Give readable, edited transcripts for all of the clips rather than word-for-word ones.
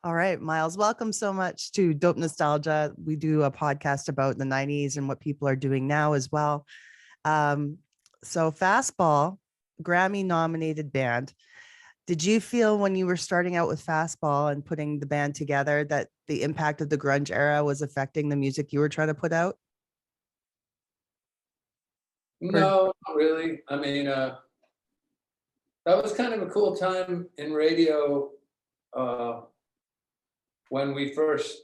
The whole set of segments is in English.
All right, Miles, welcome so much to Dope Nostalgia. We do a podcast about the 90s and what people are doing now as well. Um, so Fastball, Grammy nominated band. Did you feel when you were starting out with Fastball and putting the band together that the impact of the grunge era was affecting the music you were trying to put out? Or No, not really. I mean, that was kind of a cool time in radio uh, when we first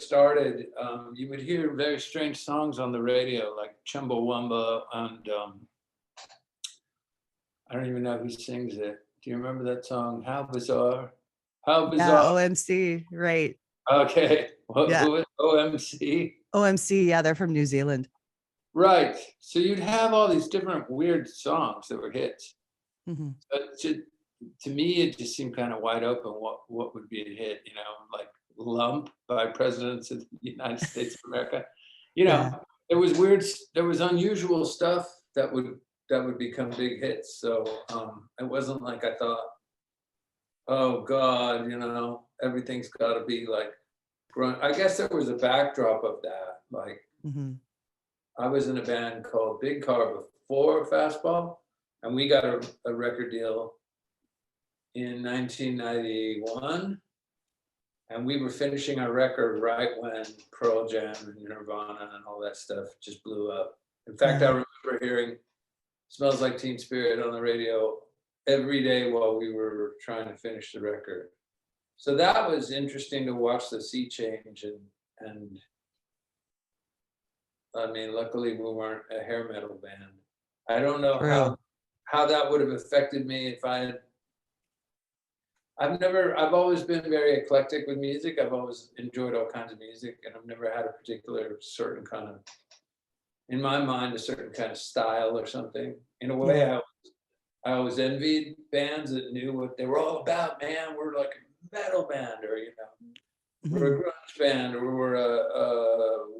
started. You would hear very strange songs on the radio, like Chumbawamba, and I don't even know who sings it. Do you remember that song? How bizarre! How yeah, bizarre! OMC, right? Okay, Yeah, who is OMC? OMC. Yeah, they're from New Zealand. Right. So you'd have all these different weird songs that were hits. Mm-hmm. But to me, it just seemed kind of wide open what would be a hit, like Lump by Presidents of the United States of America. You Yeah. know, there was weird, there was unusual stuff that would become big hits. So it wasn't like I thought, oh God, everything's got to be like grunt. I guess there was a backdrop of that. Like Mm-hmm. I was in a band called Big Car before Fastball, and we got a record deal in 1991, and we were finishing our record right when Pearl Jam and Nirvana and all that stuff just blew up. In fact, I remember hearing "Smells Like Teen Spirit" on the radio every day while we were trying to finish the record. So that was interesting to watch the sea change, and I mean, luckily we weren't a hair metal band. I don't know True. how that would have affected me if I had. I've always been very eclectic with music. I've always enjoyed all kinds of music, and I've never had a particular certain kind of, in my mind, a certain kind of style or something. In a way, Yeah. I always envied bands that knew what they were all about. Man, we're like a metal band, or we're Mm-hmm. a grunge band, or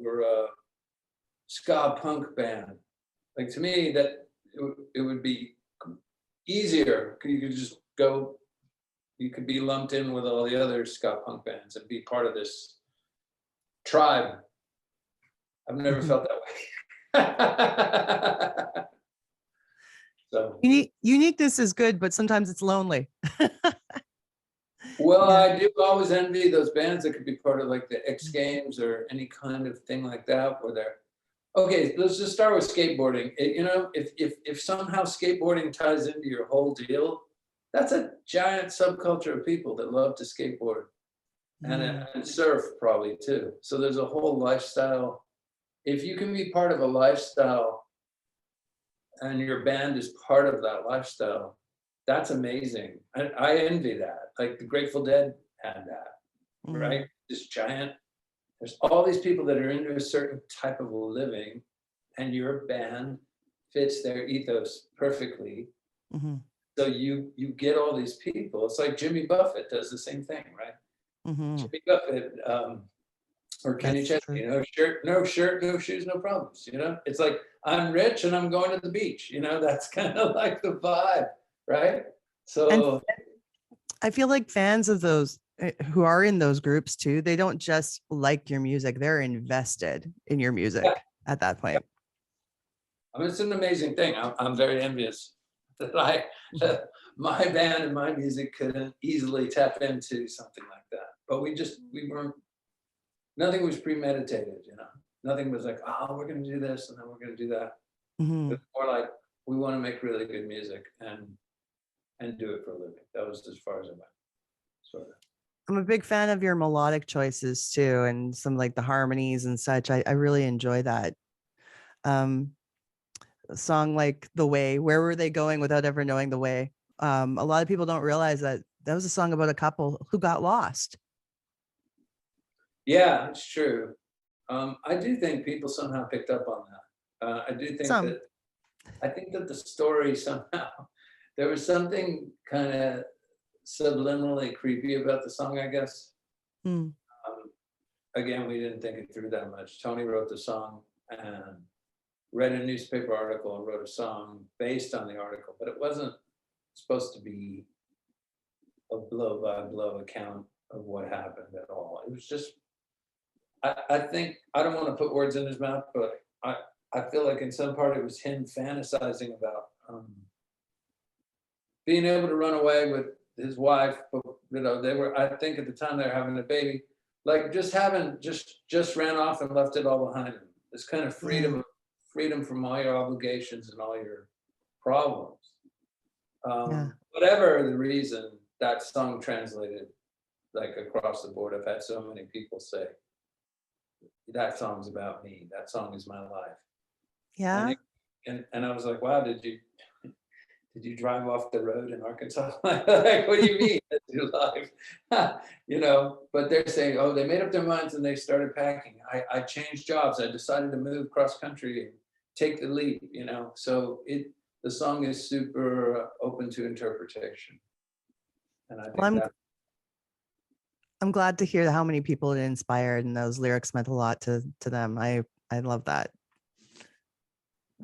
we're a ska punk band. Like to me, that it would be easier. You could just go. You could be lumped in with all the other ska punk bands and be part of this tribe. I've never Mm-hmm. felt that way. So, Uniqueness is good, but sometimes it's lonely. well, Yeah. I do always envy those bands that could be part of like the X Games or any kind of thing like that, where they're okay. Let's just start with skateboarding. If somehow skateboarding ties into your whole deal, that's a giant subculture of people that love to skateboard and surf probably too. So there's a whole lifestyle. If you can be part of a lifestyle and your band is part of that lifestyle, that's amazing. I envy that. Like the Grateful Dead had that, right? This giant, there's all these people that are into a certain type of living, and your band fits their ethos perfectly. Mm-hmm. So you get all these people. It's like Jimmy Buffett does the same thing, right? Mm-hmm. Jimmy Buffett or Kenny That's Chesney, true. no shirt, no shoes, no problems. It's like I'm rich and I'm going to the beach. That's kind of like the vibe, right? And So I feel like fans of those who are in those groups too, they don't just like your music, they're invested in your music yeah, at that point. I mean, it's an amazing thing. I'm very envious that my band and my music couldn't easily tap into something like that. But we weren't. Nothing was premeditated. Nothing was like, oh, we're going to do this and then we're going to do that. Mm-hmm. It's more like we want to make really good music and do it for a living. That was as far as I went. Sort of. I'm a big fan of your melodic choices too, and some like the harmonies and such. I really enjoy that. A song like The Way, where were they going without ever knowing the way? A lot of people don't realize that that was a song about a couple who got lost. Yeah, it's true. I do think people somehow picked up on that. Some. I think that the story somehow, there was something kind of subliminally creepy about the song, I guess. Hmm. Again, we didn't think it through that much. Tony wrote the song and read a newspaper article and wrote a song based on the article, but it wasn't supposed to be a blow by blow account of what happened at all. It was just, I think, I don't want to put words in his mouth, but I feel like in some part it was him fantasizing about being able to run away with his wife. But they were, I think at the time they were having a baby, like just ran off and left it all behind him. This kind of freedom from all your obligations and all your problems. Whatever the reason, that song translated like across the board. I've had so many people say, that song's about me. That song is my life. Yeah. And I was like, wow, did you drive off the road in Arkansas? Like, what do you mean? That's your life. But they're saying, oh, they made up their minds and they started packing. I changed jobs. I decided to move cross country and take the leap, So the song is super open to interpretation. And I think I'm glad to hear how many people it inspired, and those lyrics meant a lot to them. I love that.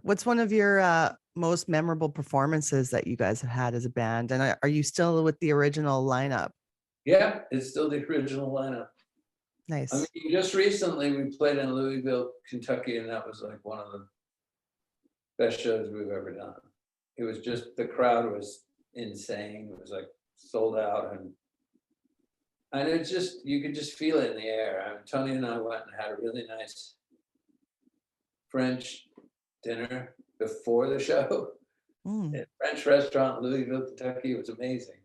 What's one of your most memorable performances that you guys have had as a band? And are you still with the original lineup? Yeah, it's still the original lineup. Nice. I mean, just recently we played in Louisville, Kentucky, and that was like one of the best shows we've ever done. It was just, the crowd was insane. It was like sold out, and it's just, you could just feel it in the air. I mean, Tony and I went and had a really nice French dinner before the show at a French restaurant in Louisville, Kentucky. It was amazing.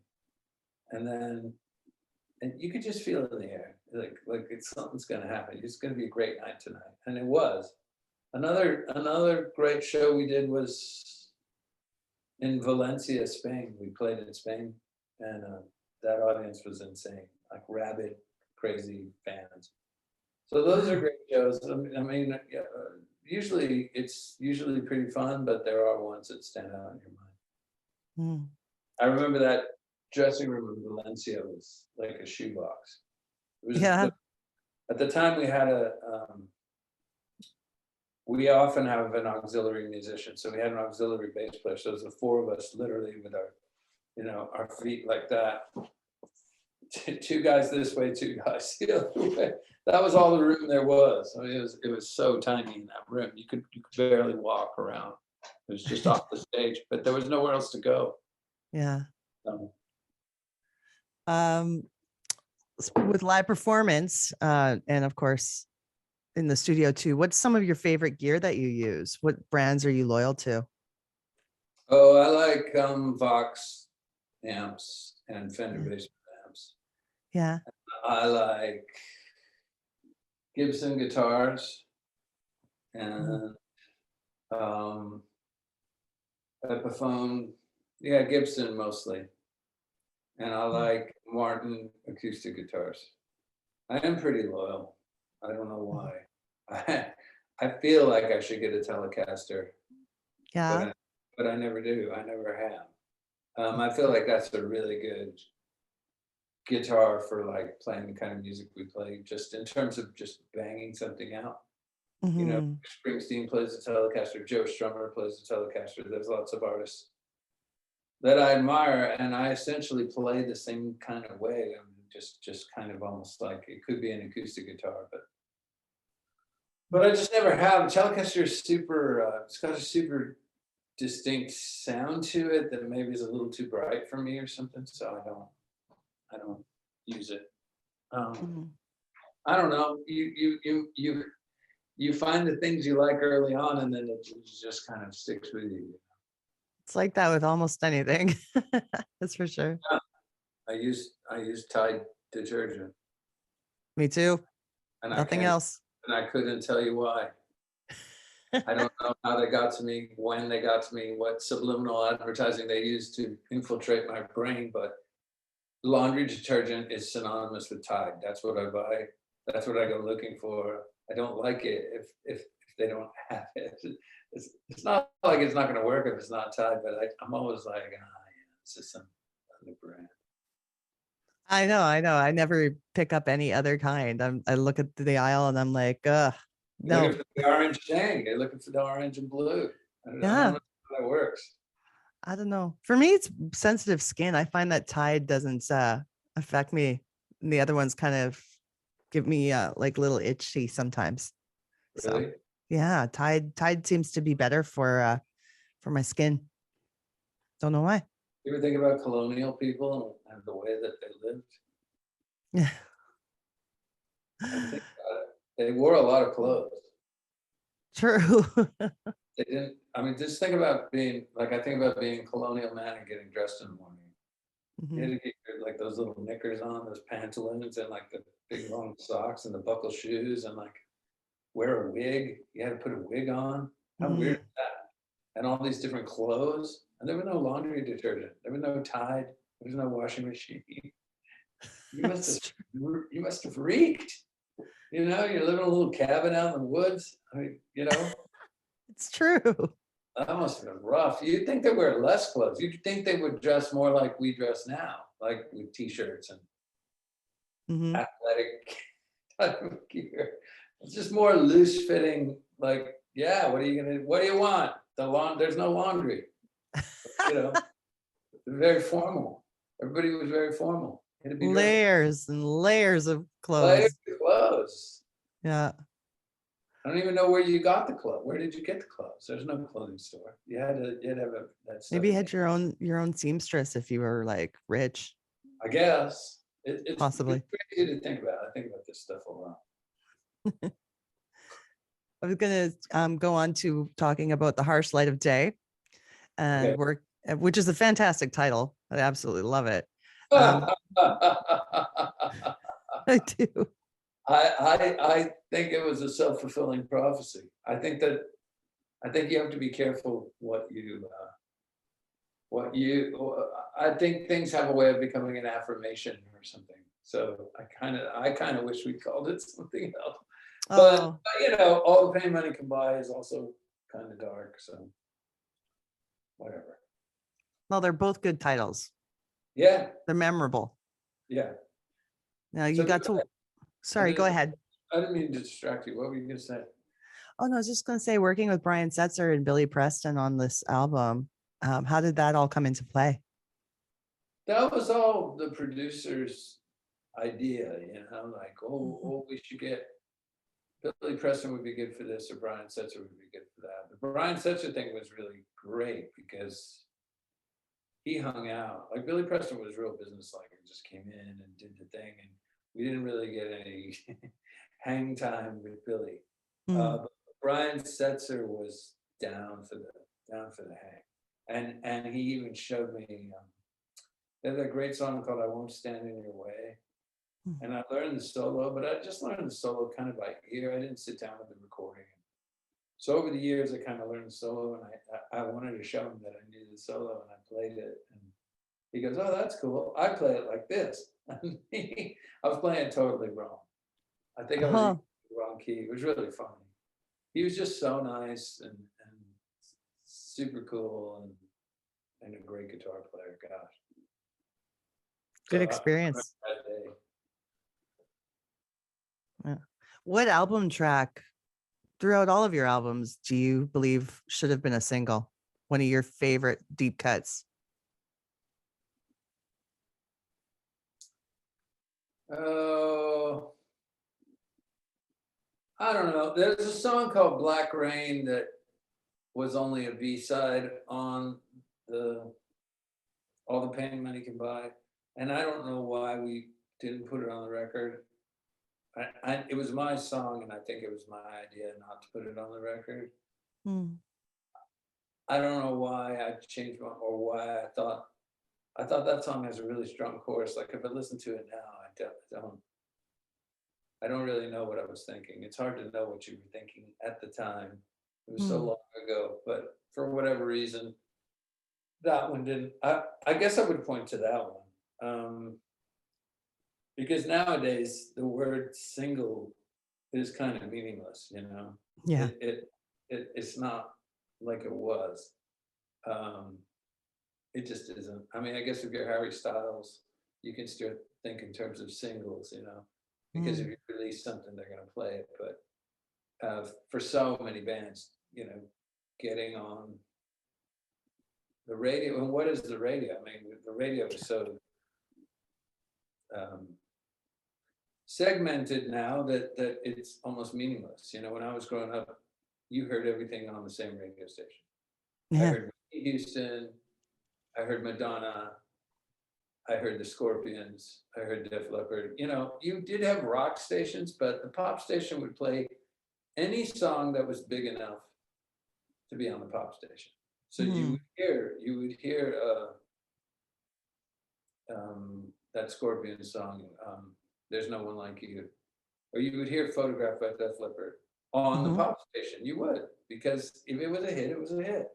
And you could just feel it in the air, like it's something's going to happen. It's going to be a great night tonight, and it was. Another great show we did was in Valencia, Spain. We played in Spain, and that audience was insane, like rabid, crazy fans. So those are great shows. I mean, usually it's pretty fun, but there are ones that stand out in your mind. I remember that dressing room in Valencia was like a shoebox. At the time we had we often have an auxiliary musician. So we had an auxiliary bass player. So it was the four of us literally with our feet like that. Two guys this way, two guys the other way. That was all the room there was. I mean, it was so tiny in that room. You could barely walk around. It was just off the stage, but there was nowhere else to go. Yeah. With live performance, and of course in the studio too, what's some of your favorite gear that you use? What brands are you loyal to? Oh, I like Vox amps and Fender bass amps. Yeah. I like Gibson guitars and Epiphone. Yeah, Gibson mostly. And I like Martin acoustic guitars. I am pretty loyal. I don't know why. I feel like I should get a Telecaster. Yeah. But I never do. I never have. I feel like that's a really good guitar for like playing the kind of music we play, just in terms of just banging something out. Springsteen plays the Telecaster, Joe Strummer plays the Telecaster. There's lots of artists that I admire, and I essentially play the same kind of way. I'm just kind of almost like it could be an acoustic guitar, but I just never have. Telecaster is super. It's got a super distinct sound to it that maybe is a little too bright for me or something. So I don't use it. I don't know. You find the things you like early on, and then it just kind of sticks with you. It's like that with almost anything. That's for sure. Yeah. I use Tide detergent. Me too. And nothing else. And I couldn't tell you why. I don't know how they got to me, when they got to me, what subliminal advertising they used to infiltrate my brain, but laundry detergent is synonymous with Tide. That's what I buy. That's what I go looking for. I don't like it if they don't have it. It's not like it's not going to work if it's not Tide, but I'm always like, it's just some other brand. I know. I never pick up any other kind. I look at the aisle and I'm like, no. Looking for the orange thing. They're looking for the orange and blue. I don't know how that works. I don't know. For me, it's sensitive skin. I find that Tide doesn't affect me. And the other ones kind of give me like little itchy sometimes. So Really? yeah, Tide seems to be better for my skin. Don't know why. You ever think about colonial people and the way that they lived? Yeah. I think about it. They wore a lot of clothes. True. They didn't, I mean, just think about being, like, I think about being a colonial man and getting dressed in the morning. You Mhm. had to get like those little knickers on, those pantaloons, and like the big long socks and the buckle shoes, and like wear a wig. You had to put a wig on. How weird Mhm. is that? And all these different clothes. And there was no laundry detergent. There was no Tide. There was no washing machine. You must have That's true. you must have reeked. You know, you live in a little cabin out in the woods. I mean, you know, It's true. that must have been rough. You'd think they wear less clothes. You'd think they would dress more like we dress now, like with t-shirts and Mhm. athletic type of gear. It's just more loose fitting, like, yeah, what do you want? There's no laundry, you know, very formal. Everybody was very formal. Had to be dressed Layers and layers of like clothes. clothes. Yeah. I don't even know where you got the clothes. Where did you get the clothes? There's no clothing store. You had to have that stuff. Maybe you had your own seamstress if you were like rich, I guess it's possibly. crazy to think about. I think about this stuff a lot. I was gonna go on to talking about The Harsh Light of Day Okay. and work, which is a fantastic title. I absolutely love it. Um, I do. I think it was a self-fulfilling prophecy. I think you have to be careful I think things have a way of becoming an affirmation or something. So I kind of wish we called it something else. But Oh, you know, all the pain money can buy is also kind of dark. So whatever. well, they're both good titles. Yeah, They're memorable. yeah. Now you So got to, sorry, go ahead. I didn't mean to distract you. What were you gonna say? Oh no, I was just gonna say working with Brian Setzer and Billy Preston on this album. How did that all come into play? That was all the producer's idea, you know, like, Mhm. we should get Billy Preston would be good for this, or Brian Setzer would be good for that. The Brian Setzer thing was really great because he hung out. Like Billy Preston was real businesslike and just came in and did the thing, and we didn't really get any hang time with Billy. Mm. But Brian Setzer was down for the hang, and he even showed me. They have that great song called "I Won't Stand in Your Way." Mm. And I learned the solo, but I just learned the solo kind of by ear. I didn't sit down with the recording. So over the years, I kind of learned the solo, and I wanted to show him that I knew the solo, and I played it. And he goes, "Oh, that's cool. I play it like this." I was playing it totally wrong. I think I was in Huh. the wrong key. It was really funny. He was just so nice and super cool and a great guitar player. Gosh. Good So I remember experience. that day. Yeah. What album track throughout all of your albums do you believe should have been a single? One of your favorite deep cuts? Oh, I don't know. There's a song called Black Rain that was only a B-side on the All the Pain Money Can Buy. And I don't know why we didn't put it on the record. It was my song, and I think it was my idea not to put it on the record. Hmm. I don't know why I changed my, or why I thought that song has a really strong chorus. Like if I listen to it now, I don't really know what I was thinking. It's hard to know what you were thinking at the time. It was so Hmm. long ago, but for whatever reason, that one didn't. I guess I would point to that one, because nowadays the word single is kind of meaningless. You know, Yeah. it's not like it was. Um, it just isn't. I mean, I guess if you're Harry Styles, you can still think in terms of singles. You know, because if Mm. you release something, they're going to play it. But for so many bands, you know, getting on the radio, and what is the radio? I mean, the radio is so segmented now that it's almost meaningless. You know, when I was growing up, you heard everything on the same radio station. I Yeah. heard Whitney Houston, I heard Madonna, I heard the Scorpions, I heard Def Leppard. You know, you did have rock stations, but the pop station would play any song that was big enough to be on the pop station. So you would hear that Scorpion song, "There's No One Like You," or you would hear "Photograph" by Def Leppard on the pop station. You would, because if it was a hit, it was a hit.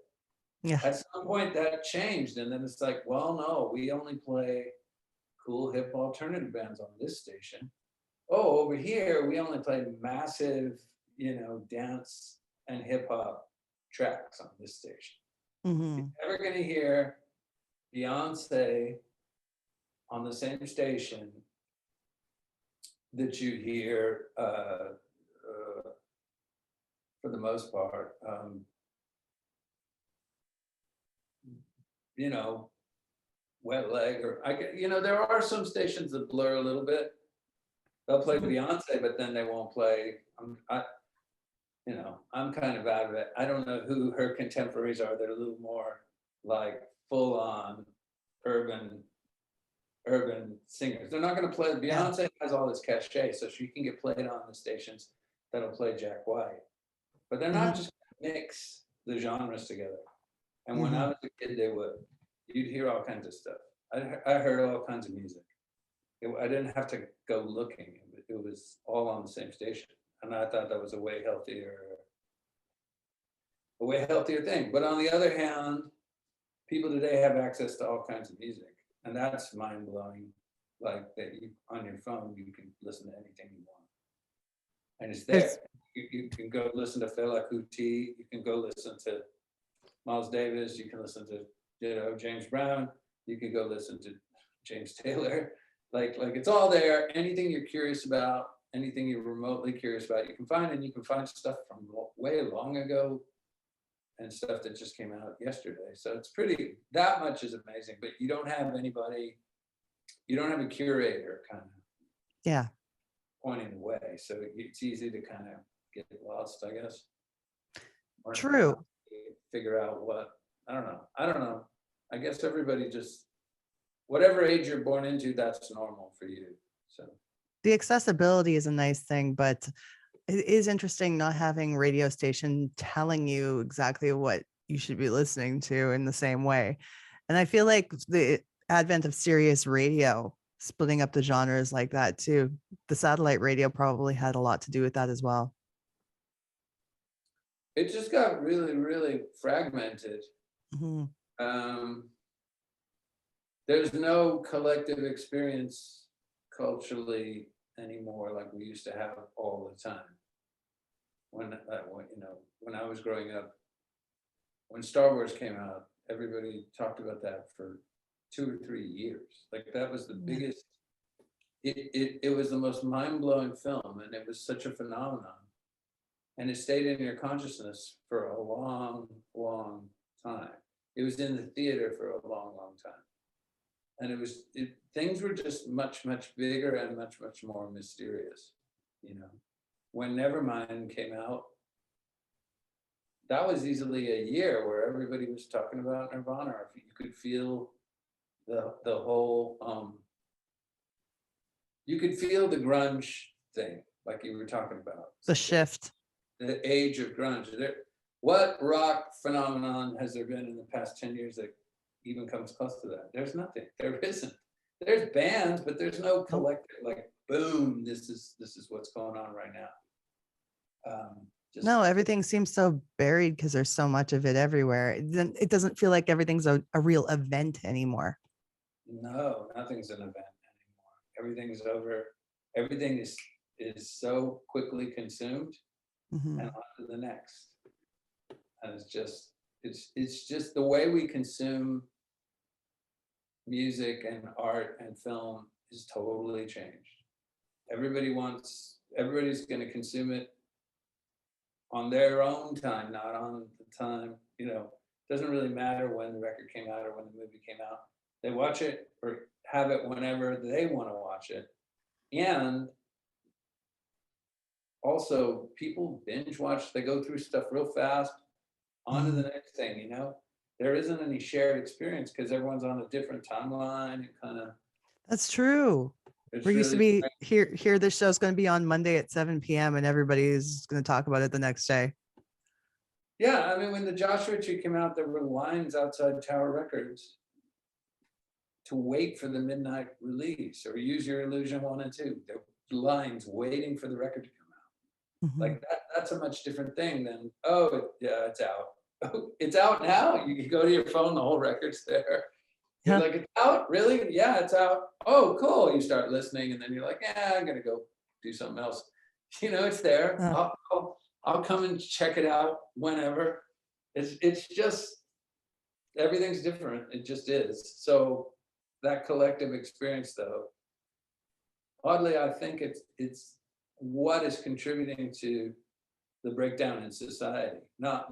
Yeah. At some point that changed, and then it's like, well, no, we only play cool hip alternative bands on this station. Oh, over here we only play massive, you know, dance and hip hop tracks on this station. You're never gonna hear Beyonce on the same station that you hear, for the most part, you know, Wet Leg, or you know, there are some stations that blur a little bit. They'll play Beyonce, but then they won't play. You know, I'm kind of out of it. I don't know who her contemporaries are. They're a little more like full on urban singers. They're not going to play. Beyonce has all this cachet, so she can get played on the stations that'll play Jack White. But they're not just going to mix the genres together. And when I was a kid, they would. You'd hear all kinds of stuff. I heard all kinds of music. I didn't have to go looking. It was all on the same station. And I thought that was a way healthier thing. But on the other hand, people today have access to all kinds of music. And that's mind blowing. Like that you, on your phone, you can listen to anything you want. And it's there. You can go listen to Fela Kuti. You can go listen to Miles Davis. You can listen to, you know, James Brown. You can go listen to James Taylor. Like it's all there. Anything you're curious about, anything you're remotely curious about, you can find. And you can find stuff from way long ago and stuff that just came out yesterday. So it's pretty, that much is amazing, but you don't have anybody, you don't have a curator kind of pointing the way. So it's easy to kind of get lost, I guess. Or True. Figure out what, I don't know. I guess everybody just, whatever age you're born into, that's normal for you. So The accessibility is a nice thing, but it is interesting not having radio station telling you exactly what you should be listening to in the same way. And I feel like the advent of Sirius radio splitting up the genres like that too. The satellite radio probably had a lot to do with that as well. it just got really, really fragmented. There's no collective experience culturally anymore like we used to have all the time. When you know, when I was growing up, when Star Wars came out, everybody talked about that for 2 or 3 years. Like that was the biggest. It was the most mind-blowing film, and it was such a phenomenon. And it stayed in your consciousness for a long, long time. It was in the theater for a long, long time. And things were just much, much bigger and much, much more mysterious, you know. When Nevermind came out, that was easily a year where everybody was talking about Nirvana. You could feel the whole, you could feel the grunge thing, like you were talking about. The shift. The age of grunge. What rock phenomenon has there been in the past 10 years that even comes close to that? There's nothing. There isn't. There's bands, but there's no collective, like, boom, this is what's going on right now. No, everything seems so buried because there's so much of it everywhere. It doesn't feel like everything's a real event anymore. No, nothing's an event anymore. Everything's over. Everything is so quickly consumed and on to the next. And it's just the way we consume music and art and film is totally changed. Everybody's going to consume it on their own time, not on the time, you know. Doesn't really matter when the record came out or when the movie came out. They watch it or have it whenever they want to watch it. And also, people binge watch, they go through stuff real fast, on to the next thing, you know? There isn't any shared experience because everyone's on a different timeline and kind of, That's true. it's We used to really, be here. This show's going to be on Monday at 7 p.m. and everybody's going to talk about it the next day. yeah, I mean, when the Joshua Tree came out, there were lines outside Tower Records to wait for the midnight release, or Use Your Illusion 1 and 2. There were lines waiting for the record to come out. Mhm. Like that's a much different thing than, oh, yeah, it's out. Oh, it's out now? You can go to your phone, the whole record's there. You're Yeah. like, it's out? Really? Yeah, it's out. Oh, cool. You start listening, and then you're like, yeah, I'm gonna go do something else. You know, it's there. I'll come and check it out whenever. It's just, everything's different. It just is. So that collective experience, though, oddly, I think it's what is contributing to the breakdown in society. Not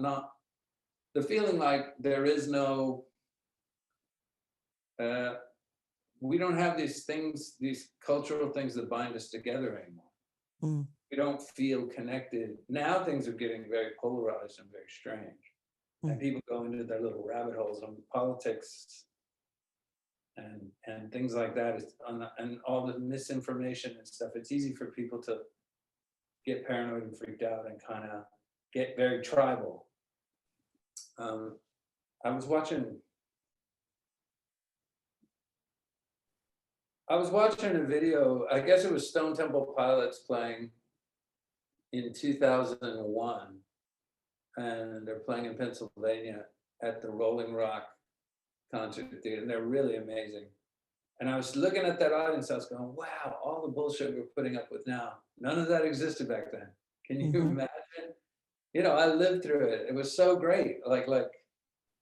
the feeling like there is no we don't have these things, these cultural things that bind us together anymore. Mm. We don't feel connected. Now things are getting very polarized and very strange. And people go into their little rabbit holes on politics and things like that. And all the misinformation and stuff. It's easy for people to get paranoid and freaked out and kind of get very tribal. I was watching a video, I guess it was Stone Temple Pilots playing in 2001, and they're playing in Pennsylvania at the Rolling Rock Concert Theater, and they're really amazing. And I was looking at that audience, I was going, wow, all the bullshit we're putting up with now, none of that existed back then. Can you imagine? You know, I lived through it. It was so great. Like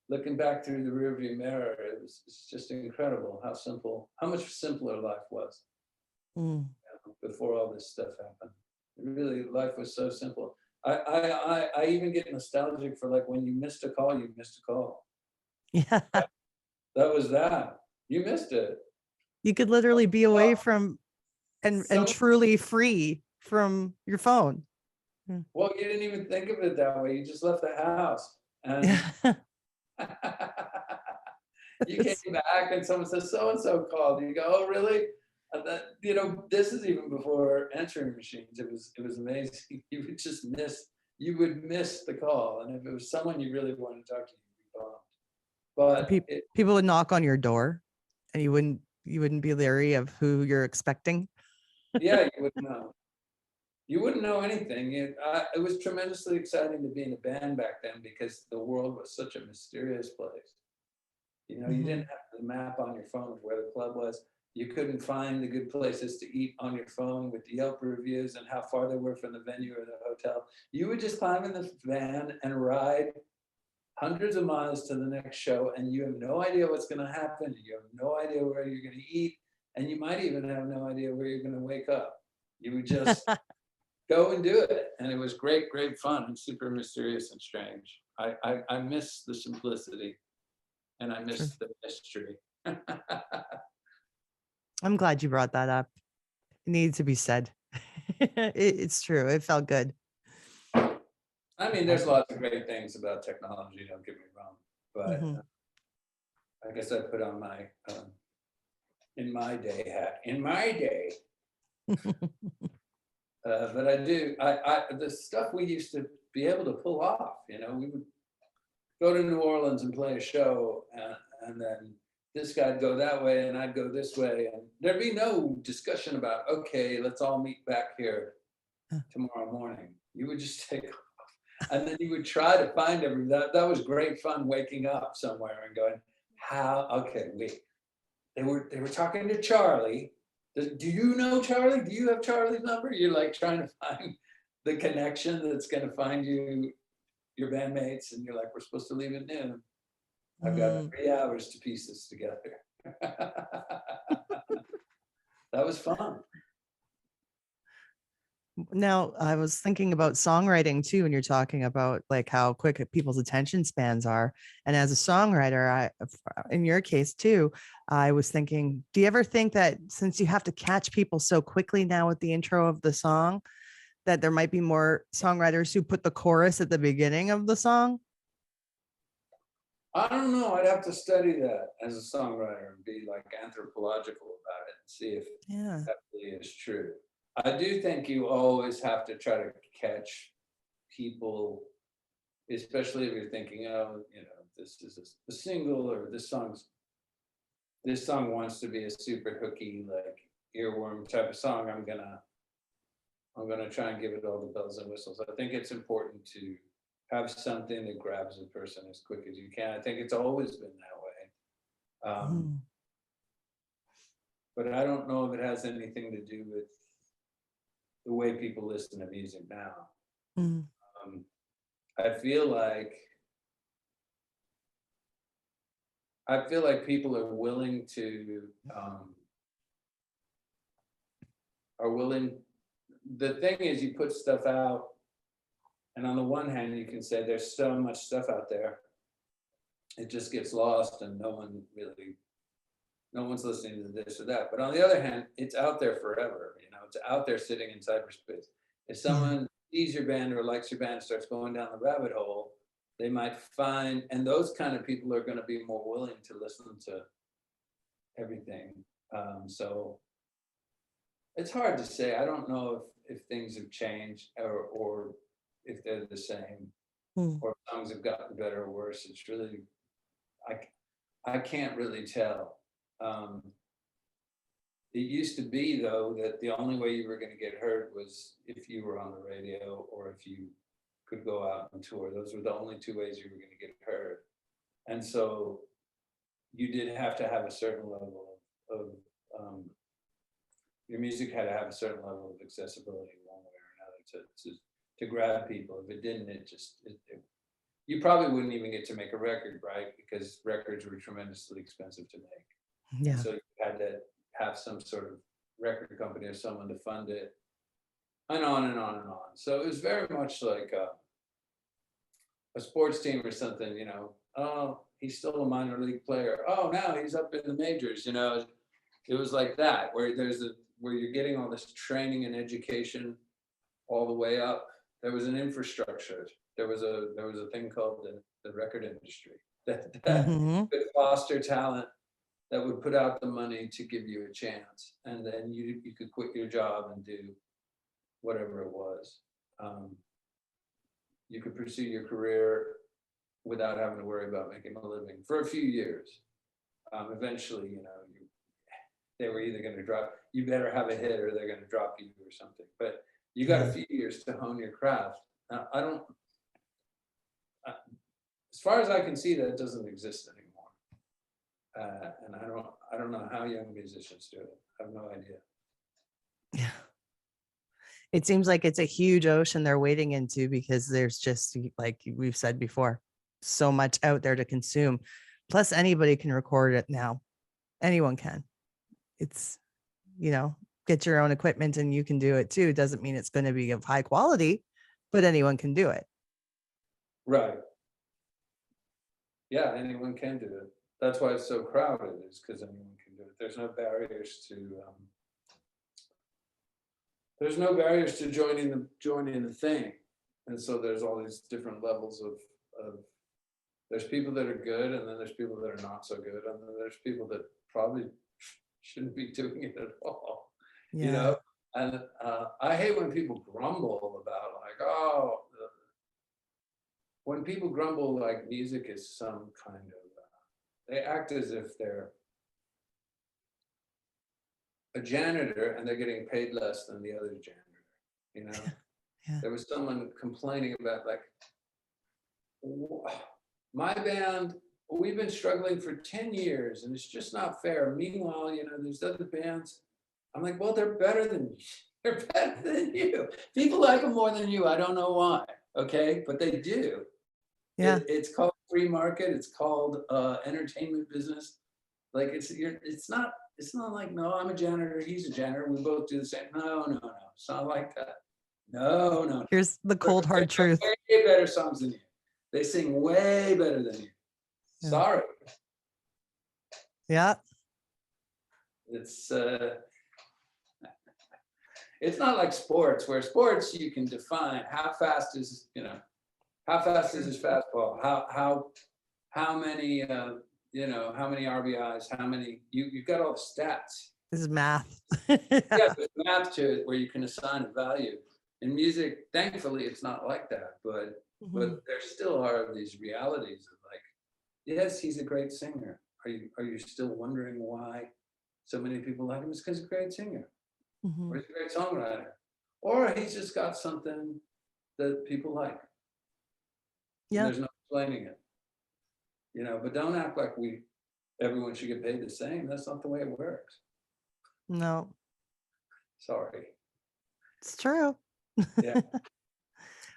looking back through the rearview mirror, it's just incredible how much simpler life was before all this stuff happened. Really, life was so simple. I even get nostalgic for like when you missed a call, you missed a call. Yeah. That was that. You missed it. You could literally be away from and truly free from your phone. Well, you didn't even think of it that way. You just left the house. And you came back and someone says, so-and-so called. And you go, oh, really? And then, you know, this is even before answering machines. It was amazing. You would miss the call. And if it was someone you really wanted to talk to, you'd be bummed. But people would knock on your door and you wouldn't be leery of who you're expecting. Yeah, you wouldn't know. You wouldn't know anything. It was tremendously exciting to be in a band back then because the world was such a mysterious place. You know, you didn't have the map on your phone of where the club was. You couldn't find the good places to eat on your phone with the Yelp reviews and how far they were from the venue or the hotel. You would just climb in the van and ride hundreds of miles to the next show, and you have no idea what's going to happen. You have no idea where you're going to eat, and you might even have no idea where you're going to wake up. You would just go and do it. And it was great fun and super mysterious and strange. I miss the simplicity and I miss the mystery. I'm glad you brought that up. It needed to be said. It's true. It felt good. I mean, there's lots of great things about technology, don't get me wrong. But I guess I put on my in my day hat. In my day. But I do, the stuff we used to be able to pull off, you know, we would go to New Orleans and play a show, and then this guy'd go that way and I'd go this way, and there'd be no discussion about, okay, let's all meet back here tomorrow morning. You would just take off, and then you would try to find that was great fun, waking up somewhere and going, wait, they were talking to Charlie. Do you know Charlie? Do you have Charlie's number? You're like trying to find the connection that's going to find you your bandmates, and you're like, we're supposed to leave at noon. I've got 3 hours to piece this together. That was fun. Now, I was thinking about songwriting too, when you're talking about like how quick people's attention spans are. And as a songwriter, in your case too, I was thinking, do you ever think that since you have to catch people so quickly now with the intro of the song, that there might be more songwriters who put the chorus at the beginning of the song? I don't know. I'd have to study that as a songwriter and be like anthropological about it and see if Yeah. that really is true. I do think you always have to try to catch people, especially if you're thinking, oh, this is a single, or this song wants to be a super hooky, like earworm type of song. I'm gonna try and give it all the bells and whistles. I think it's important to have something that grabs a person as quick as you can. I think it's always been that way. Mm. But I don't know if it has anything to do with the way people listen to music now. Mm. Um, I feel like people are willing to are willing. The thing is, you put stuff out, and on the one hand, you can say there's so much stuff out there, it just gets lost, and no one's listening to this or that. But on the other hand, it's out there forever. It's out there sitting in cyberspace. If Yeah. someone sees your band or likes your band and starts going down the rabbit hole, they might find, and those kind of people are going to be more willing to listen to everything. So it's hard to say. I don't know if things have changed, or if they're the same, Mm. or if songs have gotten better or worse. It's really, I can't really tell. Um, It used to be, though, that the only way you were going to get heard was if you were on the radio or if you could go out and tour. Those were the only two ways you were going to get heard. And so you did have to have a certain level of your music had to have a certain level of accessibility one way or another to grab people. If it didn't, you probably wouldn't even get to make a record, right? Because records were tremendously expensive to make. And Yeah. so you had to have some sort of record company or someone to fund it, and on and on and on. So it was very much like a sports team or something, oh, he's still a minor league player. Oh, now he's up in the majors, It was like that, where where you're getting all this training and education all the way up. There was an infrastructure. There was a thing called the record industry that Mm-hmm. could foster talent, that would put out the money to give you a chance, and then you could quit your job and do whatever it was. You could pursue your career without having to worry about making a living for a few years. Eventually, they were either going to drop. You better have a hit, or they're going to drop you or something. But you got a few years to hone your craft. I don't. As far as I can see, that doesn't exist anymore. And I don't know how young musicians do it. I have no idea. Yeah. It seems like it's a huge ocean they're wading into, because there's just, like we've said before, so much out there to consume. Plus, anybody can record it now. Anyone can. It's, get your own equipment and you can do it too. It doesn't mean it's going to be of high quality, but anyone can do it. Right. Yeah, anyone can do it. That's why it's so crowded, is because anyone can do it. There's no barriers to joining the thing. And so there's all these different levels of there's people that are good, and then there's people that are not so good, and then there's people that probably shouldn't be doing it at all. Yeah. And I hate when people grumble about, like, oh, when people grumble like music is some kind of they act as if they're a janitor and they're getting paid less than the other janitor. Yeah. There was someone complaining about, like, my band, we've been struggling for 10 years and it's just not fair. Meanwhile, there's other bands. I'm like, well, they're better than you. They're better than you. People like them more than you. I don't know why. Okay, but they do. Yeah. It's called free market. It's called entertainment business. Like, it's not like, no, I'm a janitor, he's a janitor, we both do the same. No. It's not like that. No. Here's the cold, hard They have truth. way better songs than you. They sing way better than you. Yeah. Sorry. Yeah. It's not like sports, where sports you can define how fast is his fastball, how many how many RBIs, how many you've got all the stats. This is math. Yeah, there's math to it where you can assign a value. In music, thankfully, it's not like that, but there still are these realities of like, yes, he's a great singer. Are you still wondering why so many people like him? It's because he's a great singer, or he's a great songwriter, or he's just got something that people like. Yeah. And there's no explaining it, but don't act like everyone should get paid the same. That's not the way it works. No. Sorry. It's true. Yeah.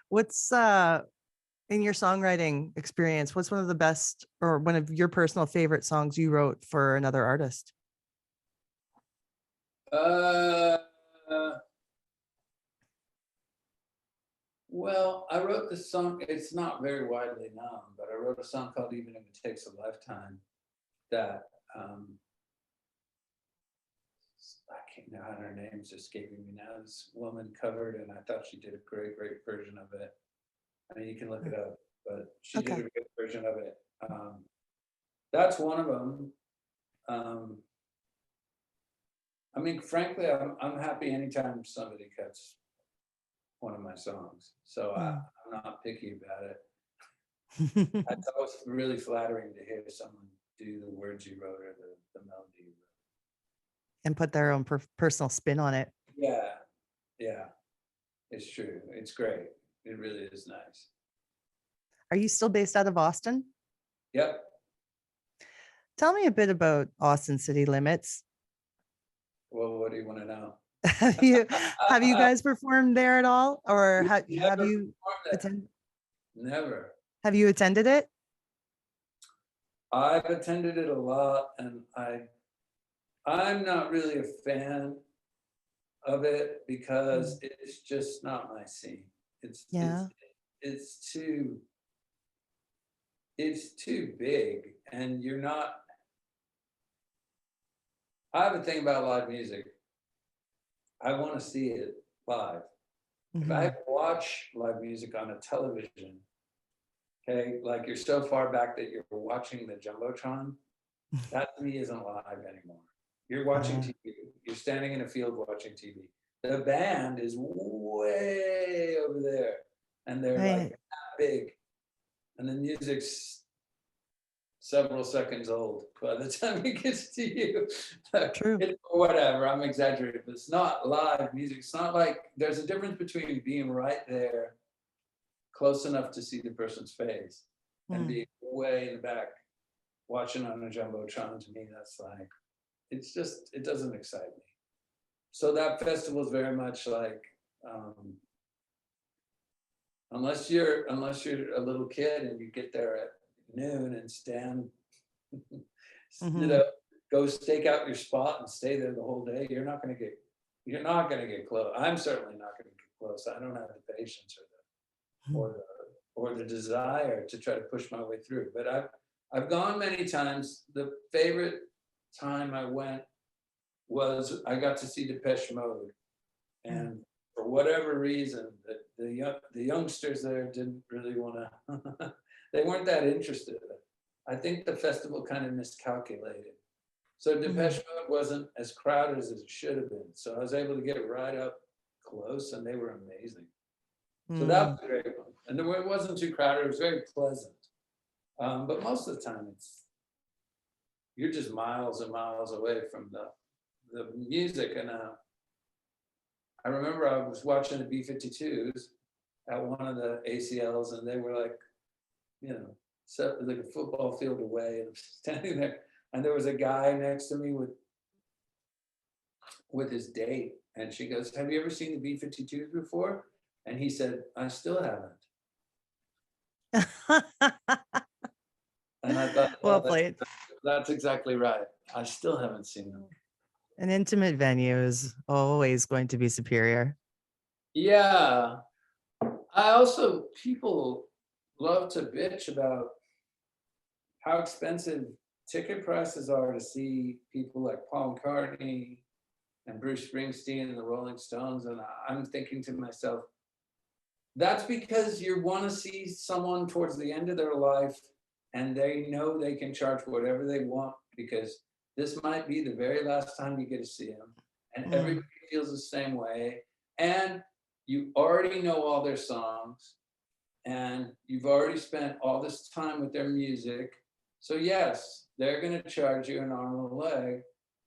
What's in your songwriting experience, what's one of the best or one of your personal favorite songs you wrote for another artist? Well, I wrote this song. It's not very widely known, but I wrote a song called "Even If It Takes a Lifetime" that I can't know how her name's escaping me now. This woman covered, and I thought she did a great version of it. I mean, you can look it up, but she did a great version of it. That's one of them. I mean, frankly, I'm happy anytime somebody cuts one of my songs, so I'm not picky about it. It's always really flattering to hear someone do the words you wrote or the melody you wrote. And put their own personal spin on it. Yeah, it's true. It's great. It really is nice. Are you still based out of Austin? Yep. Tell me a bit about Austin City Limits. Well, what do you want to know? Have you guys performed there at all, or have you attended? Never. Have you attended it? I've attended it a lot, and I'm not really a fan of it because it's just not my scene. It's too big, and you're not. I have a thing about live music. I want to see it live. If I watch live music on a television, okay, like you're so far back that you're watching the Jumbotron, that to me isn't live anymore. You're watching TV. You're standing in a field watching TV. The band is way over there, and they're like that big, and the music's several seconds old by the time it gets to you. True. Whatever, I'm exaggerating, but it's not live music. It's not like there's a difference between being right there, close enough to see the person's face, and being way in the back, watching on a Jumbotron. To me, that's like, it doesn't excite me. So that festival is very much like, unless you're a little kid and you get there at noon and stand, go stake out your spot and stay there the whole day, you're not going to get close. I'm certainly not going to get close. I don't have the patience or the desire to try to push my way through. But I've gone many times. The favorite time I went was I got to see Depeche Mode, and for whatever reason, the youngsters there didn't really want to. They weren't that interested. I think the festival kind of miscalculated. So Depeche Mode wasn't as crowded as it should have been. So I was able to get right up close, and they were amazing. So that was a great one. And it wasn't too crowded. It was very pleasant. But most of the time, you're just miles and miles away from the music. And I remember I was watching the B-52s at one of the ACLs, and they were like, so like a football field away, and I'm standing there, and there was a guy next to me with his date, and she goes, "Have you ever seen the B-52s before?" And he said, "I still haven't." And I thought, well played. That's exactly right. I still haven't seen them. An intimate venue is always going to be superior. Yeah. I also, people love to bitch about how expensive ticket prices are to see people like Paul McCartney and Bruce Springsteen and the Rolling Stones. And I'm thinking to myself, that's because you want to see someone towards the end of their life and they know they can charge whatever they want because this might be the very last time you get to see them. And Mm, everybody feels the same way. And you already know all their songs and you've already spent all this time with their music. So yes, they're going to charge you an arm and a leg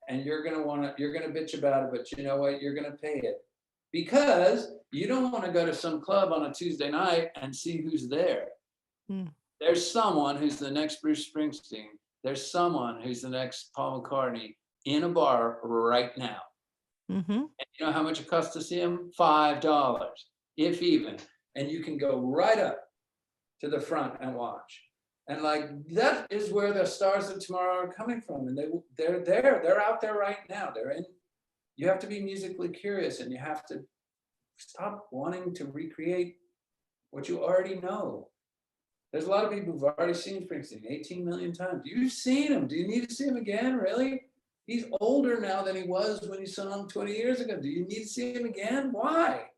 and you're going to bitch about it, but you know what? You're going to pay it because you don't want to go to some club on a Tuesday night and see who's there. mm, There's someone who's the next Bruce Springsteen. There's someone who's the next Paul McCartney in a bar right now. mm-hmm. And you know how much it costs to see him? $5, if even. And you can go right up to the front and watch. And like that is where the stars of tomorrow are coming from. And they're there. They're out there right now. They're in. You have to be musically curious and you have to stop wanting to recreate what you already know. There's a lot of people who've already seen Springsteen 18 million times. You've seen him. Do you need to see him again? Really? He's older now than he was when you saw him 20 years ago. Do you need to see him again? Why?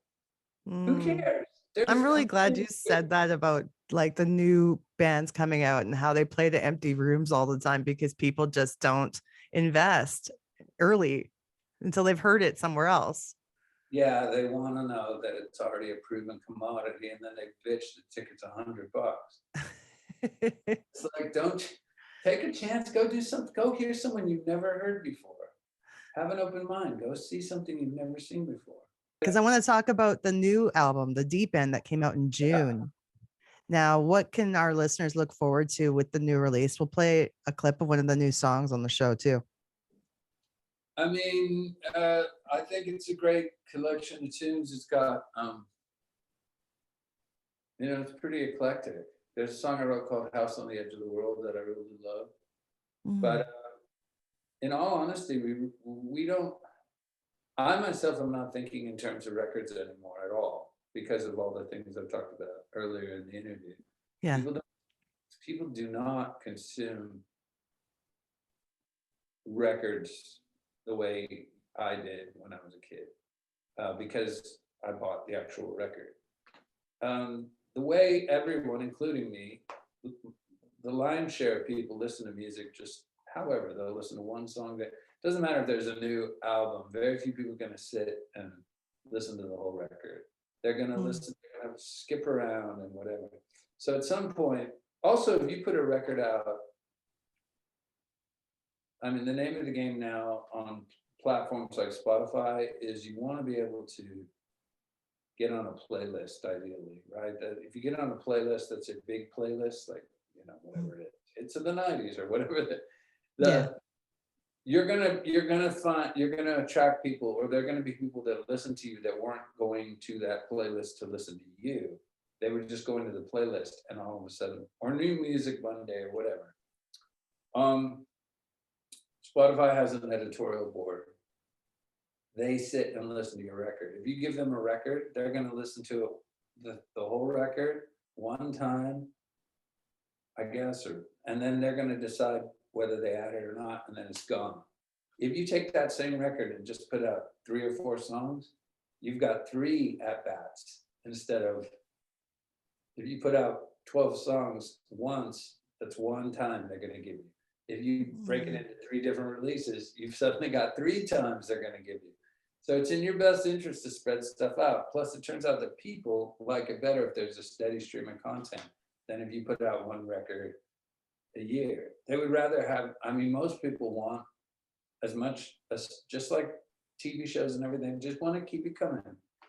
Who Mm. cares? I'm really glad you Completely said that about like the new bands coming out and how they play to empty rooms all the time because people just don't invest early until th've heard it somewhere else. Yeah, they want to know that it's already a proven commodity, and then they bitch the ticket's $100. It's like, don't take a chance, go do something, go hear someone you've never heard before. Have an open mind, go see something you've never seen before. Because I want to talk about the new album, The Deep End, that came out in June. Now, what can our listeners look forward to with the new release? We'll play a clip of one of the new songs on the show too. I mean, I think it's a great collection of tunes. It's got, it's pretty eclectic. There's a song I wrote called House on the Edge of the World that I really love. But in all honesty, we don't, I myself am not thinking in terms of records anymore at all because of all the things I've talked about earlier in the interview. Yeah. People do not consume records the way I did when I was a kid because I bought the actual record. The way everyone, including me, the lion's share of people listen to music just however, they'll listen to one song. That doesn't matter if there's a new album. Very few people are going to sit and listen to the whole record. They're going to listen, they're going to skip around and whatever. So at some point, also, if you put a record out, I mean, the name of the game now on platforms like Spotify is you want to be able to get on a playlist, ideally, right? If you get on a playlist that's a big playlist, like, whatever it is, it's of the 90s or whatever you're gonna attract people, or they're gonna be people that listen to you that weren't going to that playlist to listen to you. They were just going to the playlist, and all of a sudden, or new music one day or whatever. Spotify has an editorial board. They sit and listen to your record. If you give them a record, they're going to listen to it, the whole record one time, I guess, and then they're going to decide whether they add it or not, and then it's gone. If you take that same record and just put out 3 or 4 songs, you've got 3 at-bats instead of, if you put out 12 songs once, that's one time they're going to give you. If you break it into 3 different releases, you've suddenly got 3 times they're going to give you. So it's in your best interest to spread stuff out. Plus, it turns out that people like it better if there's a steady stream of content than if you put out one record a year. They would rather have, most people want as much as, just like TV shows and everything, just want to keep it coming.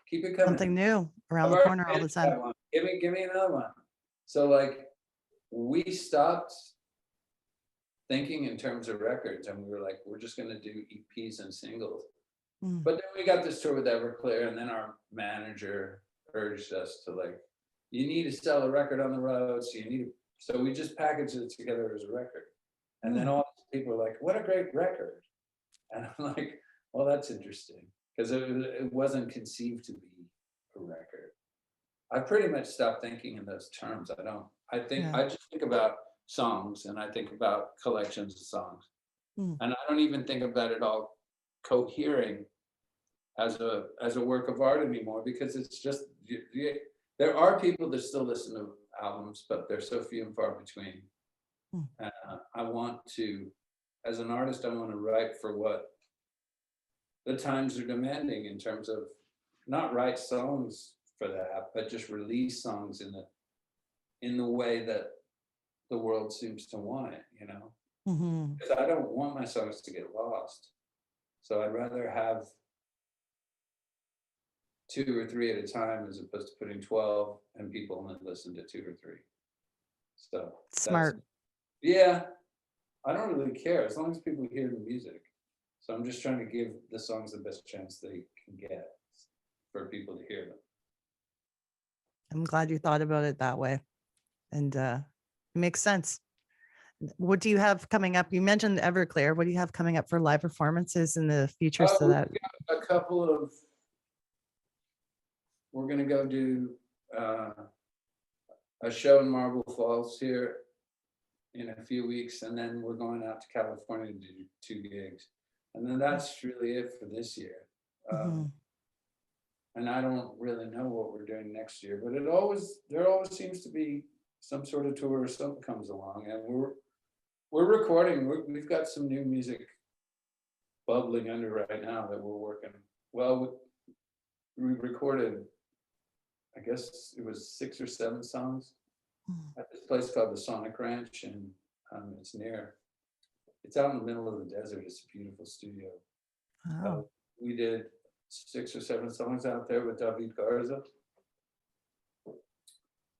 Keep it coming. Something new around the corner all the time. Give me another one. So like, we stopped thinking in terms of records, and we were like, we're just going to do EPs and singles. But then we got this tour with Everclear, and then our manager urged us to, like, you need to sell a record on the road, so we just packaged it together as a record. And then all these people were like, what a great record. And I'm like, well, that's interesting, because it wasn't conceived to be a record. I pretty much stopped thinking in those terms. Yeah. I just think about songs, and I think about collections of songs. Mm. And I don't even think about it all cohering as a work of art anymore, because it's just there are people that still listen to albums, but they're so few and far between. Mm. I want to, as an artist, I want to write for what the times are demanding, in terms of not write songs for that, but just release songs in the way that the world seems to want it, you know? Hmm. Because I don't want my songs to get lost. So I'd rather have 2 or 3 at a time, as opposed to putting 12 and people only listen to 2 or 3. So that's, Smart. yeah, I don't really care as long as people hear the music. So I'm just trying to give the songs the best chance they can get for people to hear them. I'm glad you thought about it that way. And it makes sense. What do you have coming up? You mentioned Everclear. What do you have coming up for live performances in the future? So We've that got a couple of, we're gonna go do a show in Marble Falls here in a few weeks, and then we're going out to California to do 2 gigs. And then that's really it for this year. Mhm. And I don't really know what we're doing next year, but there always seems to be some sort of tour or something comes along, and we're recording. We've got some new music bubbling under right now that we're working. Well, we recorded, I guess it was 6 or 7 songs Mm. at this place called the Sonic Ranch, and it's out in the middle of the desert. It's a beautiful studio. Wow. We did 6 or 7 songs out there with David Garza,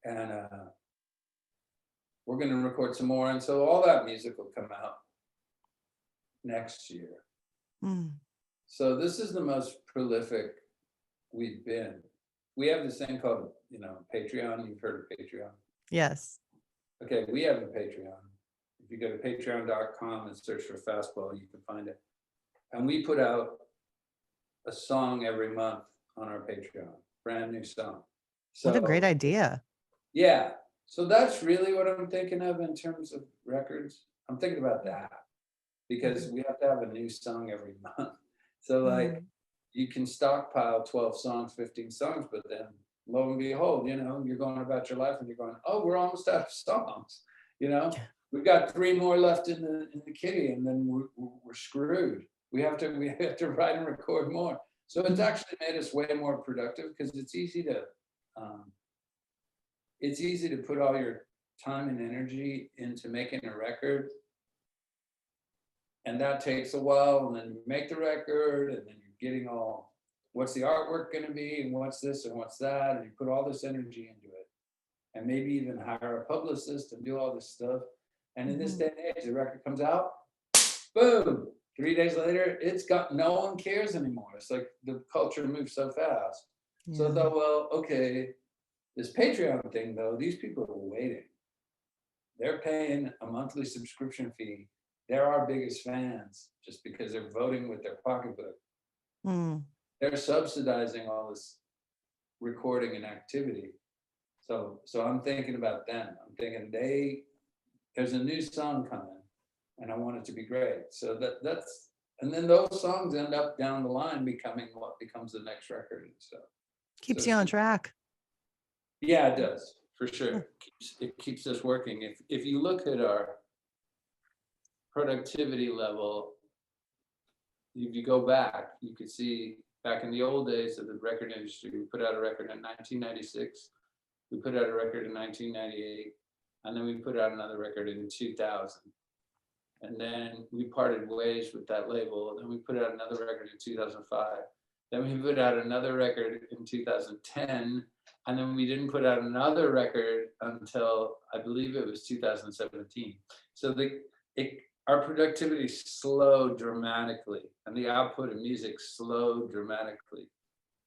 and we're going to record some more, and so all that music will come out next year. Mm. So this is the most prolific we've been. We have this thing called, Patreon. You've heard of Patreon? Yes. Okay, we have a Patreon. If you go to patreon.com and search for Fastball, you can find it. And we put out a song every month on our Patreon, brand new song. So, What a great idea. yeah, so that's really what I'm thinking of in terms of records. I'm thinking about that, because we have to have a new song every month. So like, you can stockpile 12 songs, 15 songs, but then lo and behold, you're going about your life and you're going, oh, we're almost out of songs. We've got 3 more left in the kitty, and then we're screwed. We have to write and record more. So it's actually made us way more productive, because it's easy to put all your time and energy into making a record, and that takes a while, and then you make the record, and then you're getting all, what's the artwork going to be, and what's this and what's that, and you put all this energy into it, and maybe even hire a publicist and do all this stuff. And in this day and age, the record comes out, boom, 3 days later, no one cares anymore. It's like the culture moves so fast. Yeah. So I thought, well, okay, this Patreon thing though, these people are waiting. They're paying a monthly subscription fee. They're our biggest fans, just because they're voting with their pocketbook. Mm. They're subsidizing all this recording and activity. So I'm thinking about them. I'm thinking there's a new song coming, and I want it to be great. So that's, and then those songs end up down the line becoming what becomes the next record. So Keeps you on track. yeah, it does, for sure. It keeps us working. If you look at our productivity level, if you go back, you could see back in the old days of the record industry, we put out a record in 1996, we put out a record in 1998, and then we put out another record in 2000. And then we parted ways with that label. Then we put out another record in 2005. Then we put out another record in 2010. And then we didn't put out another record until, I believe it was 2017. So our productivity slowed dramatically, and the output of music slowed dramatically.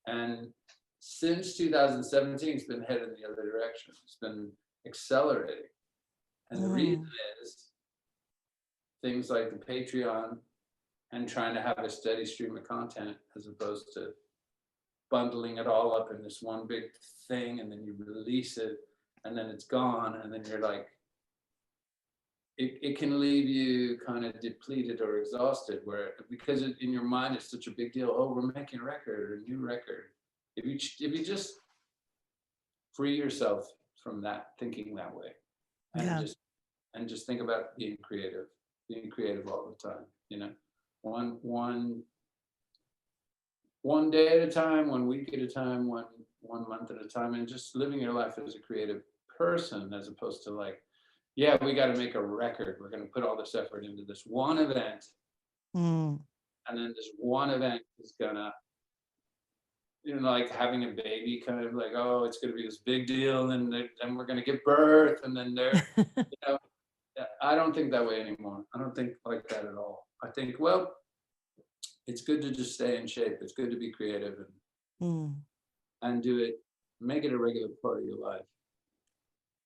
And since 2017, it's been headed in the other direction. It's been accelerating. And the reason is things like the Patreon and trying to have a steady stream of content, as opposed to bundling it all up in this one big thing, and then you release it, and then it's gone, and then you're like, it can leave you kind of depleted or exhausted, where because in your mind it's such a big deal. Oh, we're making a record or a new record. If you just free yourself from that thinking that way, and Yeah. just think about being creative all the time. You know, one day at a time, 1 week at a time, one month at a time, and just living your life as a creative person, as opposed to like, yeah, we got to make a record. We're going to put all this effort into this one event, Mm. and then this one event is gonna, like having a baby, kind of like, oh, it's going to be this big deal, and then we're going to give birth, and then know, I don't think that way anymore. I don't think like that at all. I think, well, it's good to just stay in shape. It's good to be creative Mm. and do it, make it a regular part of your life.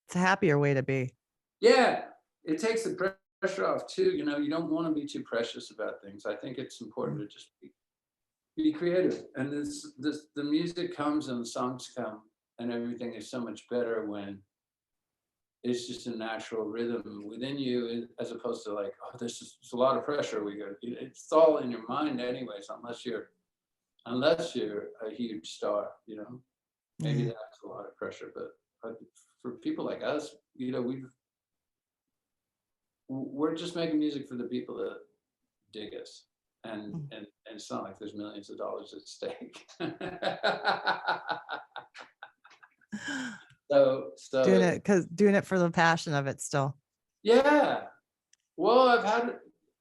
It's a happier way to be. Yeah, it takes the pressure off too. You don't want to be too precious about things. I think it's important to just be creative. And the music comes and the songs come, and everything is so much better when it's just a natural rhythm within you, as opposed to like, oh, there's a lot of pressure. It's all in your mind anyways, unless you're a huge star, maybe Yeah. that's a lot of pressure. But for people like us, we're just making music for the people that dig us, and it's not like there's millions of dollars at stake. so doing it for the passion of it still. Yeah. Well,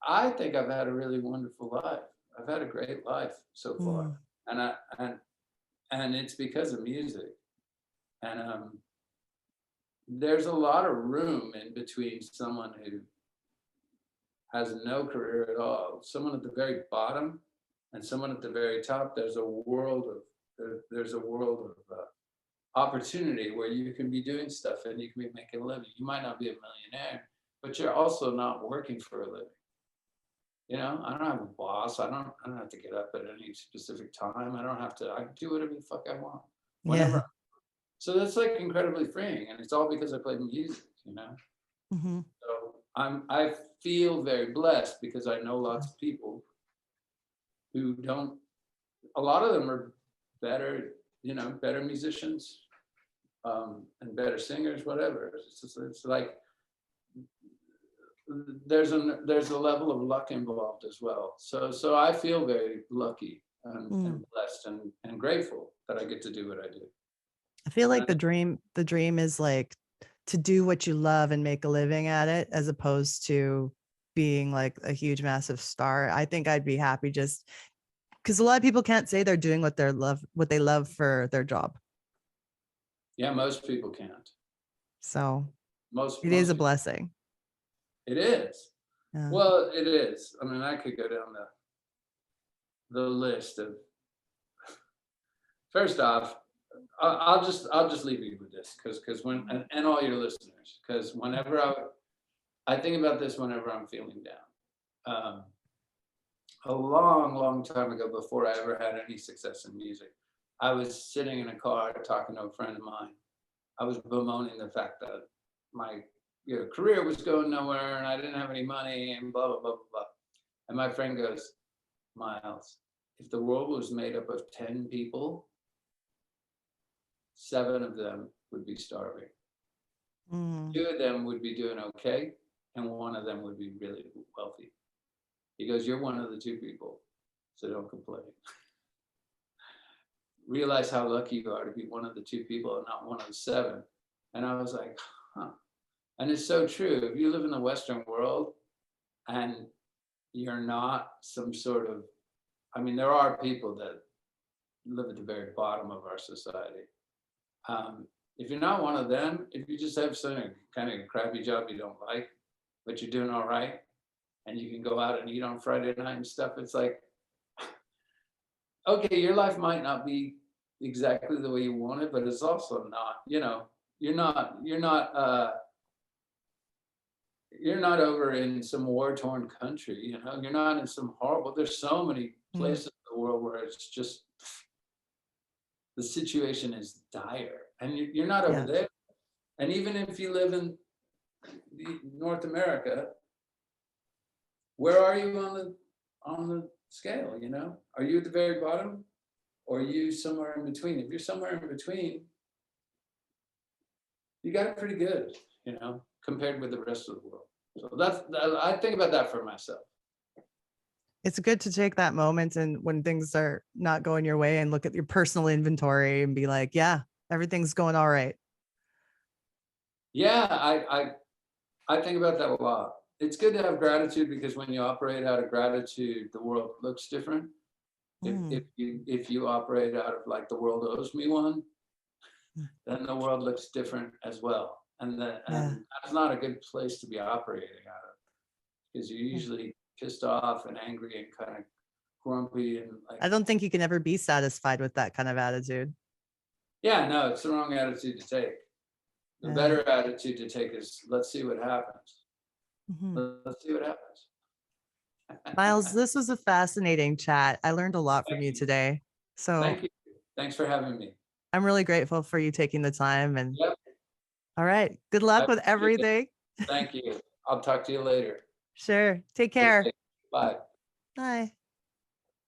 I think I've had a really wonderful life. I've had a great life so far. And it's because of music. And there's a lot of room in between someone who has no career at all, someone at the very bottom, and someone at the very top. There's a world of opportunity where you can be doing stuff and you can be making a living. You might not be a millionaire, but you're also not working for a living. I don't have a boss. I don't have to get up at any specific time. I do whatever the fuck I want, whenever. Yeah. So that's like incredibly freeing, and it's all because I play music, Mm-hmm. So I feel very blessed because I know lots of people who don't. A lot of them are better, better musicians, and better singers, whatever. It's like there's a level of luck involved as well. So I feel very lucky and blessed and grateful that I get to do what I do. I feel like the dream is like to do what you love and make a living at it, as opposed to being like a huge, massive star. I think I'd be happy just because a lot of people can't say they're doing what they love for their job. Yeah, most people can't. So Most is a people. blessing. It is. Yeah. Well, it is. I mean, I could go down the list of. First off, I'll just leave you with this, because when and all your listeners, because whenever I think about this whenever I'm feeling down. A long time ago, before I ever had any success in music, I was sitting in a car talking to a friend of mine. I was bemoaning the fact that my career was going nowhere and I didn't have any money and blah, blah, blah, blah, blah. And my friend goes, Miles, if the world was made up of 10 people, 7 of them would be starving. 2 of them would be doing okay, and 1 of them would be really wealthy. He goes, you're one of the 2 people, so don't complain. Realize how lucky you are to be one of the 2 people and not one of the 7. And I was like, huh. And it's so true. If you live in the Western world and you're not some sort of, there are people that live at the very bottom of our society. If you're not one of them, if you just have some kind of crappy job you don't like, but you're doing all right, and you can go out and eat on Friday night and stuff, it's like, okay, your life might not be exactly the way you want it, but it's also not, you're not over in some war-torn country, you're not in some horrible, there's so many places in the world where it's just, the situation is dire, and you're not over Yeah. there. And even if you live in North America, where are you on the scale? You know, are you at the very bottom, or are you somewhere in between? If you're somewhere in between, you got it pretty good, you know, compared with the rest of the world. So I think about that for myself. It's good to take that moment and when things are not going your way and look at your personal inventory and be like, yeah, everything's going all right. Yeah, I think about that a lot. It's good to have gratitude, because when you operate out of gratitude, the world looks different. Mm. If you operate out of like the world owes me one, Mm. then the world looks different as well. And Yeah. that's not a good place to be operating out of, because you're Yeah. usually pissed off and angry and kind of grumpy and like, I don't think you can ever be satisfied with that kind of attitude. yeah, no, it's the wrong attitude to take. The Yeah. better attitude to take is, let's see what happens. Mhm. Let's see what happens. Miles, this was a fascinating chat. I learned a lot from Thank you you. today. So Thank you. Thanks for having me. I'm really grateful for you taking the time. And Yep. all right, good I luck with appreciate it. everything. Thank you. I'll talk to you later. Sure. Take care. Okay. Bye. Bye.